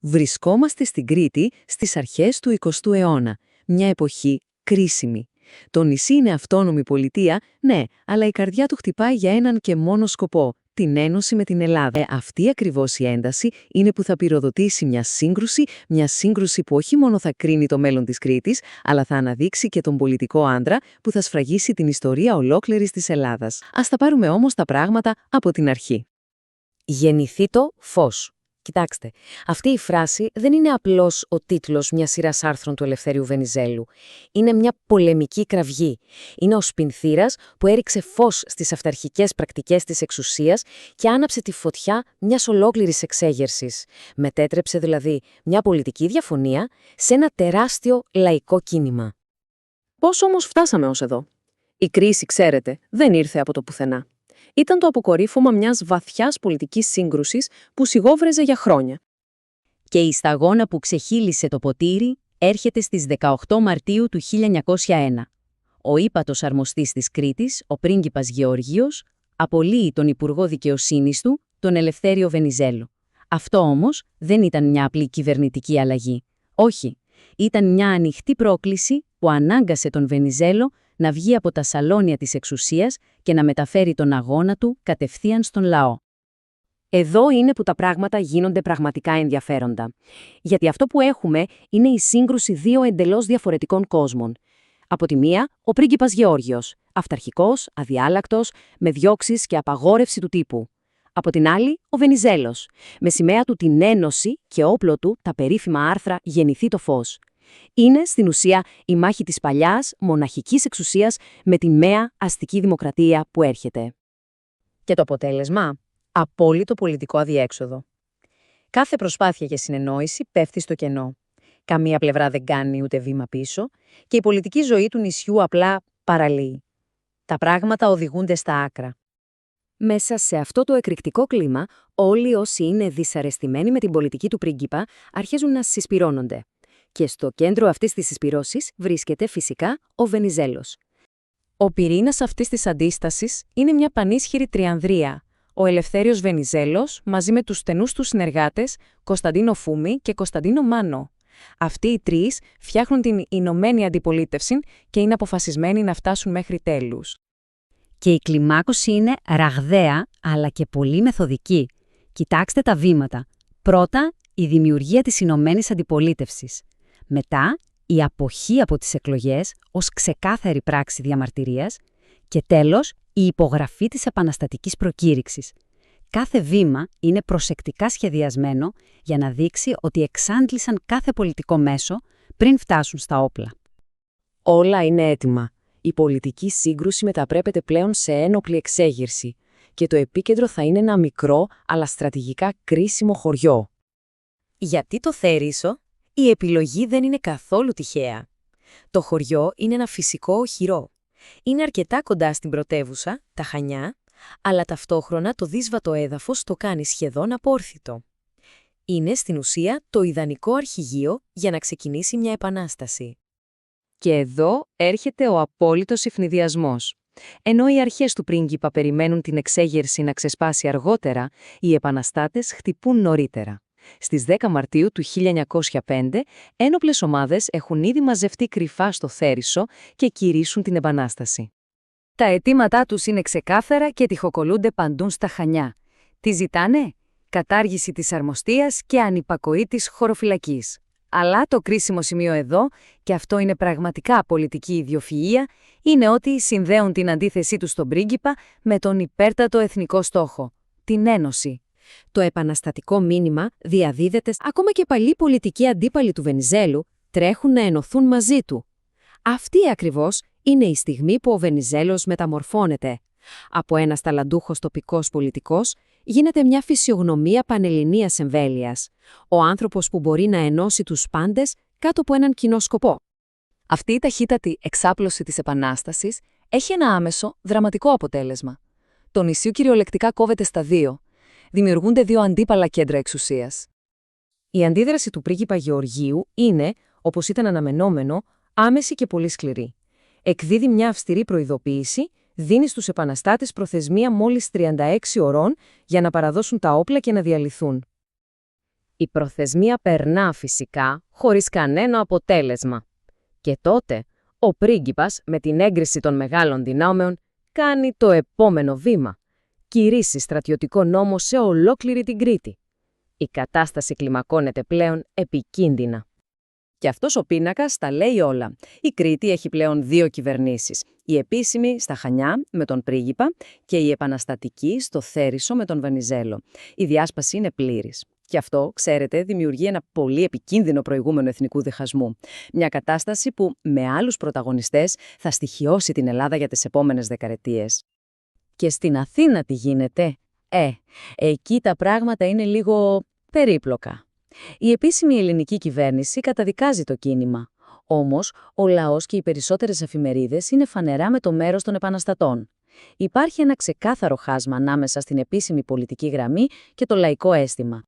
Βρισκόμαστε στην Κρήτη στις αρχές του 20ου αιώνα, μια εποχή κρίσιμη. Το νησί είναι αυτόνομη πολιτεία, ναι, αλλά η καρδιά του χτυπάει για έναν και μόνο σκοπό, την ένωση με την Ελλάδα. Αυτή ακριβώς η ένταση είναι που θα πυροδοτήσει μια σύγκρουση που όχι μόνο θα κρίνει το μέλλον της Κρήτης, αλλά θα αναδείξει και τον πολιτικό άντρα που θα σφραγίσει την ιστορία ολόκληρης της Ελλάδας. Ας τα πάρουμε όμως τα πράγματα από την αρχή. Γεννηθήτο φως. Κοιτάξτε, αυτή η φράση δεν είναι απλώς ο τίτλος μιας σειράς άρθρων του Ελευθέριου Βενιζέλου. Είναι μια πολεμική κραυγή. Είναι ο σπινθήρας που έριξε φως στις αυταρχικές πρακτικές της εξουσίας και άναψε τη φωτιά μιας ολόκληρης εξέγερσης. Μετέτρεψε δηλαδή μια πολιτική διαφωνία σε ένα τεράστιο λαϊκό κίνημα. Πώς όμως φτάσαμε ως εδώ? Η κρίση, ξέρετε, δεν ήρθε από το πουθενά. Ήταν το αποκορύφωμα μιας βαθιάς πολιτικής σύγκρουσης που σιγόβρεζε για χρόνια. Και η σταγόνα που ξεχύλισε το ποτήρι έρχεται στις 18 Μαρτίου του 1901. Ο ύπατος αρμοστής της Κρήτης, ο πρίγκιπας Γεωργίος, απολύει τον Υπουργό Δικαιοσύνης του, τον Ελευθέριο Βενιζέλο. Αυτό όμως δεν ήταν μια απλή κυβερνητική αλλαγή. Όχι, ήταν μια ανοιχτή πρόκληση που ανάγκασε τον Βενιζέλο να βγει από τα σαλόνια της εξουσίας και να μεταφέρει τον αγώνα του κατευθείαν στον λαό. Εδώ είναι που τα πράγματα γίνονται πραγματικά ενδιαφέροντα. Γιατί αυτό που έχουμε είναι η σύγκρουση δύο εντελώς διαφορετικών κόσμων. Από τη μία, ο πρίγκιπας Γεώργιος, αυταρχικός, αδιάλακτος, με διώξεις και απαγόρευση του τύπου. Από την άλλη, ο Βενιζέλος, με σημαία του την ένωση και όπλο του τα περίφημα άρθρα «Γεννηθεί το φως». Είναι, στην ουσία, η μάχη της παλιάς, μοναχικής εξουσίας με τη νέα αστική δημοκρατία που έρχεται. Και το αποτέλεσμα? Απόλυτο πολιτικό αδιέξοδο. Κάθε προσπάθεια για συνεννόηση πέφτει στο κενό. Καμία πλευρά δεν κάνει ούτε βήμα πίσω και η πολιτική ζωή του νησιού απλά παραλύει. Τα πράγματα οδηγούνται στα άκρα. Μέσα σε αυτό το εκρηκτικό κλίμα, όλοι όσοι είναι δυσαρεστημένοι με την πολιτική του πρίγκιπα αρχίζουν να συσπυρώνονται. Και στο κέντρο αυτής της συσπυρώσης βρίσκεται φυσικά ο Βενιζέλος. Ο πυρήνας αυτής της αντίστασης είναι μια πανίσχυρη τριανδρία. Ο Ελευθέριος Βενιζέλος μαζί με τους στενούς του συνεργάτες Κωνσταντίνο Φούμη και Κωνσταντίνο Μάνο. Αυτοί οι τρεις φτιάχνουν την Ηνωμένη Αντιπολίτευση και είναι αποφασισμένοι να φτάσουν μέχρι τέλους. Και η κλιμάκωση είναι ραγδαία αλλά και πολύ μεθοδική. Κοιτάξτε τα βήματα. Πρώτα, η δημιουργία της Ηνωμένης Αντιπολίτευσης. Μετά, η αποχή από τις εκλογές ως ξεκάθαρη πράξη διαμαρτυρίας και τέλος, η υπογραφή της επαναστατικής προκήρυξης. Κάθε βήμα είναι προσεκτικά σχεδιασμένο για να δείξει ότι εξάντλησαν κάθε πολιτικό μέσο πριν φτάσουν στα όπλα. Όλα είναι έτοιμα. Η πολιτική σύγκρουση μεταπρέπεται πλέον σε ένοπλη εξέγερση και το επίκεντρο θα είναι ένα μικρό αλλά στρατηγικά κρίσιμο χωριό. Γιατί το Θέρισο? Η επιλογή δεν είναι καθόλου τυχαία. Το χωριό είναι ένα φυσικό οχυρό. Είναι αρκετά κοντά στην πρωτεύουσα, τα Χανιά, αλλά ταυτόχρονα το δύσβατο έδαφος το κάνει σχεδόν απόρθητο. Είναι στην ουσία το ιδανικό αρχηγείο για να ξεκινήσει μια επανάσταση. Και εδώ έρχεται ο απόλυτος ευνηδιασμός. Ενώ οι αρχές του πρίγκιπα περιμένουν την εξέγερση να ξεσπάσει αργότερα, οι επαναστάτες χτυπούν νωρίτερα. Στις 10 Μαρτίου του 1905, ένοπλες ομάδες έχουν ήδη μαζευτεί κρυφά στο Θέρισο και κηρύσσουν την επανάσταση. Τα αιτήματά τους είναι ξεκάθαρα και τυχοκολούνται παντού στα Χανιά. Τι ζητάνε? Κατάργηση της αρμοστίας και ανυπακοή της χωροφυλακής. Αλλά το κρίσιμο σημείο εδώ, και αυτό είναι πραγματικά πολιτική ιδιοφυΐα, είναι ότι συνδέουν την αντίθεσή τους στον πρίγκιπα με τον υπέρτατο εθνικό στόχο, την ένωση. Το επαναστατικό μήνυμα διαδίδεται ακόμα και παλιοί πολιτικοί αντίπαλοι του Βενιζέλου τρέχουν να ενωθούν μαζί του. Αυτή ακριβώς είναι η στιγμή που ο Βενιζέλος μεταμορφώνεται. Από ένας ταλαντούχος τοπικός πολιτικός γίνεται μια φυσιογνωμία πανελληνίας εμβέλειας. Ο άνθρωπος που μπορεί να ενώσει τους πάντες κάτω από έναν κοινό σκοπό. Αυτή η ταχύτατη εξάπλωση της επανάστασης έχει ένα άμεσο, δραματικό αποτέλεσμα. Το νησί κυριολεκτικά κόβεται στα δύο. Δημιουργούνται δύο αντίπαλα κέντρα εξουσίας. Η αντίδραση του πρίγκιπα Γεωργίου είναι, όπως ήταν αναμενόμενο, άμεση και πολύ σκληρή. Εκδίδει μια αυστηρή προειδοποίηση, δίνει στους επαναστάτες προθεσμία μόλις 36 ωρών για να παραδώσουν τα όπλα και να διαλυθούν. Η προθεσμία περνά φυσικά, χωρίς κανένα αποτέλεσμα. Και τότε, ο πρίγκιπας, με την έγκριση των μεγάλων δυνάμεων, κάνει το επόμενο βήμα. Κηρύσσει στρατιωτικό νόμο σε ολόκληρη την Κρήτη. Η κατάσταση κλιμακώνεται πλέον επικίνδυνα. Και αυτός ο πίνακας τα λέει όλα. Η Κρήτη έχει πλέον 2 κυβερνήσεις. Η επίσημη στα Χανιά με τον πρίγκιπα και η επαναστατική στο Θέρισο με τον Βενιζέλο. Η διάσπαση είναι πλήρης. Και αυτό, ξέρετε, δημιουργεί ένα πολύ επικίνδυνο προηγούμενο εθνικού διχασμού. Μια κατάσταση που με άλλους πρωταγωνιστές θα στοιχειώσει την Ελλάδα για τις επόμενες δεκαετίες. Και στην Αθήνα τι γίνεται? Εκεί τα πράγματα είναι λίγο περίπλοκα. Η επίσημη ελληνική κυβέρνηση καταδικάζει το κίνημα. Όμως, ο λαός και οι περισσότερες εφημερίδες είναι φανερά με το μέρος των επαναστατών. Υπάρχει ένα ξεκάθαρο χάσμα ανάμεσα στην επίσημη πολιτική γραμμή και το λαϊκό αίσθημα.